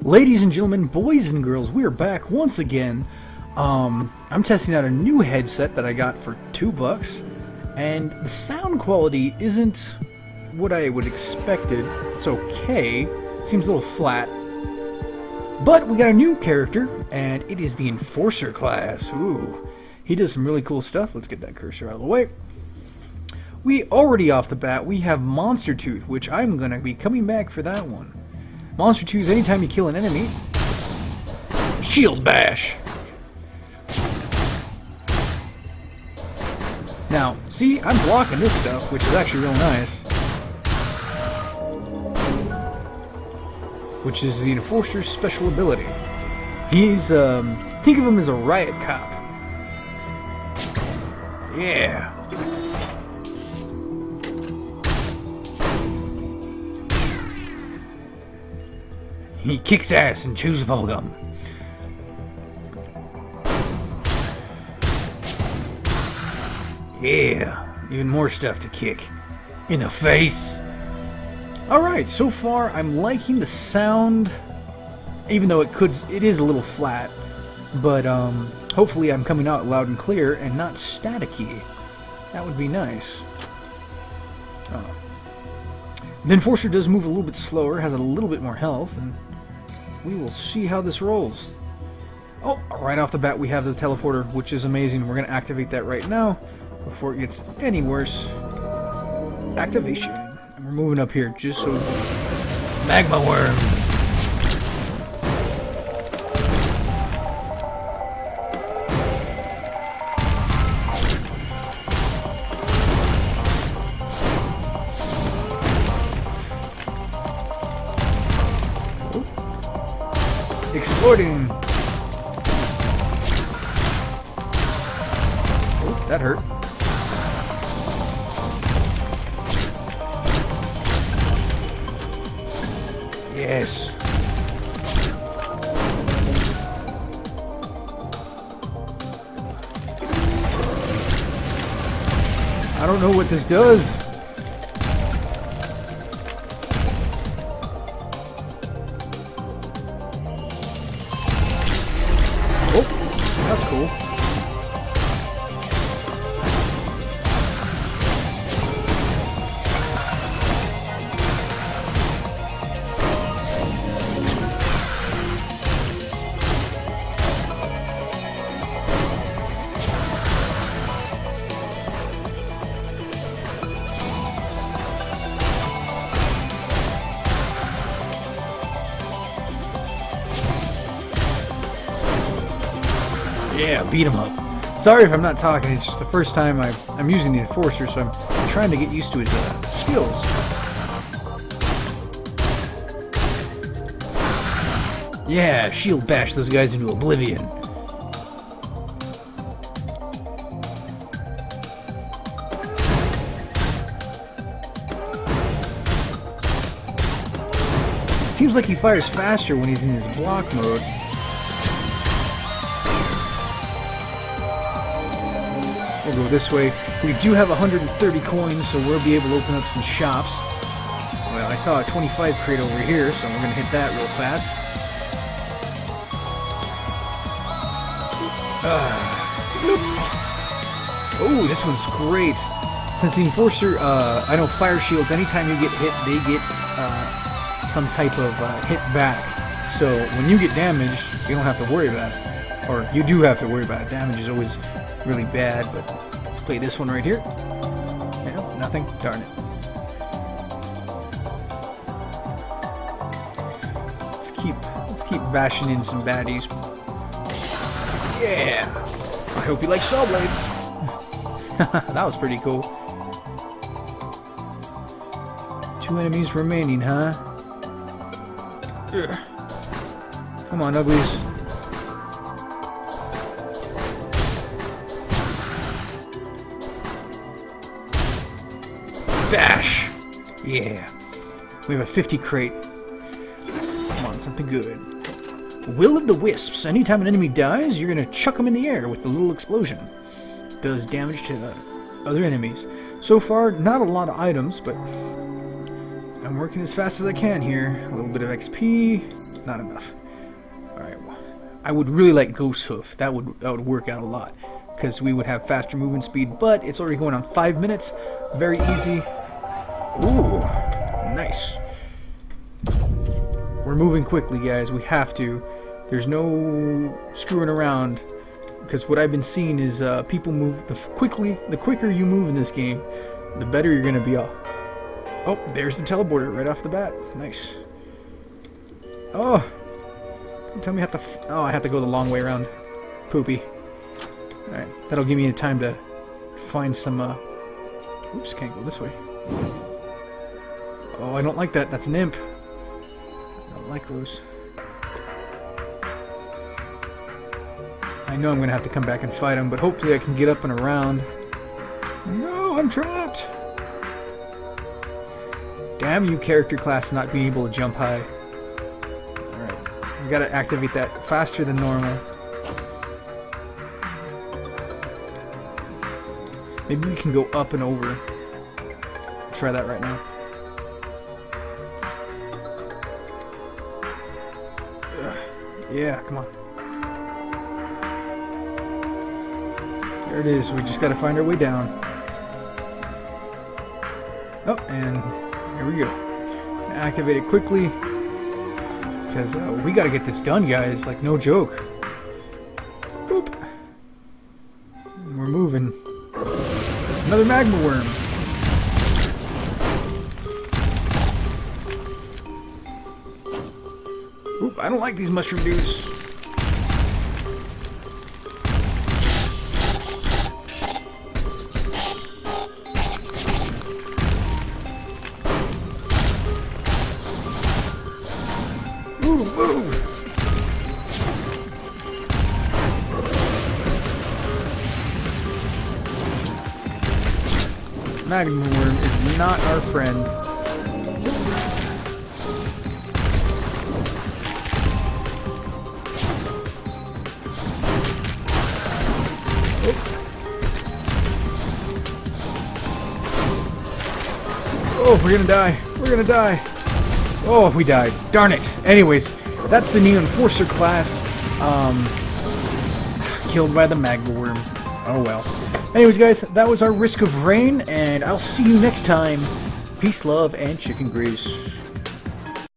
Ladies and gentlemen, boys and girls, we are back once again. I'm testing out a new headset that I got for $2, and the sound quality isn't what I would expected. It's okay, seems a little flat, but we got a new character, and it is the Enforcer class. Ooh, he does some really cool stuff. Let's get that cursor out of the way. We already off the bat, we have Monster Tooth, which I'm gonna be coming back for that one. Monster Tooth, anytime you kill an enemy, shield bash. Now, see, I'm blocking this stuff, which is actually real nice. Which is the Enforcer's special ability. He's, think of him as a riot cop. Yeah. He kicks ass and chews bubblegum. Yeah, even more stuff to kick. In the face. Alright, so far I'm liking the sound, even though it is a little flat, but hopefully I'm coming out loud and clear and not staticky. That would be nice. The Enforcer does move a little bit slower, has a little bit more health, and we will see how this rolls. Oh, right off the bat we have the teleporter, which is amazing. We're going to activate that right now before it gets any worse. Activation. And we're moving up here just so... Magma worm! Exploding! Oh, that hurt. Yes. I don't know what this does. That's cool. Yeah, beat him up. Sorry if I'm not talking, it's just the first time I'm using the Enforcer, so I'm trying to get used to his skills. Yeah, shield bash those guys into oblivion. Seems like he fires faster when he's in his block mode. We'll go this way. We do have 130 coins, so we'll be able to open up some shops. Well, I saw a 25 crate over here, so we're going to hit that real fast. Oh, this one's great. Since the Enforcer, I know fire shields, anytime you get hit, they get some type of hit back. So when you get damaged, you don't have to worry about it. Or you do have to worry about it. Damage is always really bad, but let's play this one right here. Yeah, nothing. Darn it. Let's keep bashing in some baddies. Yeah. I hope you like saw blades. That was pretty cool. 2 enemies remaining, huh? Ugh. Come on, uglies. Bash! Yeah. We have a 50 crate. Come on, something good. Will of the Wisps. Anytime an enemy dies, you're gonna chuck them in the air with the little explosion. Does damage to other enemies. So far, not a lot of items, but I'm working as fast as I can here. A little bit of XP. not enough. Alright, I would really like Ghost Hoof. That would work out a lot, because we would have faster movement speed, but it's already going on 5 minutes. Very easy. Ooh, nice. We're moving quickly, guys. We have to. There's no screwing around, because what I've been seeing is people move the quicker you move in this game, the better you're gonna be off. Oh, there's the teleporter right off the bat. Nice. Oh, tell me I have to. Oh, I have to go the long way around. Poopy. All right, that'll give me time to find some. Oops, can't go this way. Oh, I don't like that. That's an imp. I don't like those. I know I'm gonna have to come back and fight him, but hopefully I can get up and around. No, I'm trapped! Damn you, character class, not being able to jump high. Alright, we gotta activate that faster than normal. Maybe we can go up and over. Try that right now. Ugh. Yeah, come on. There it is. We just got to find our way down. Oh, and here we go. Activate it quickly, because we got to get this done, guys. Like, no joke. Boop. And we're moving. Another magma worm. Oop! I don't like these mushroom dudes. Magma worm is not our friend. Oh, we're gonna die. We're gonna die. Oh, we died. Darn it. Anyways, that's the new Enforcer class. Killed by the magma worm. Oh well. Anyways, guys, that was our Risk of Rain, and I'll see you next time. Peace, love, and chicken grease.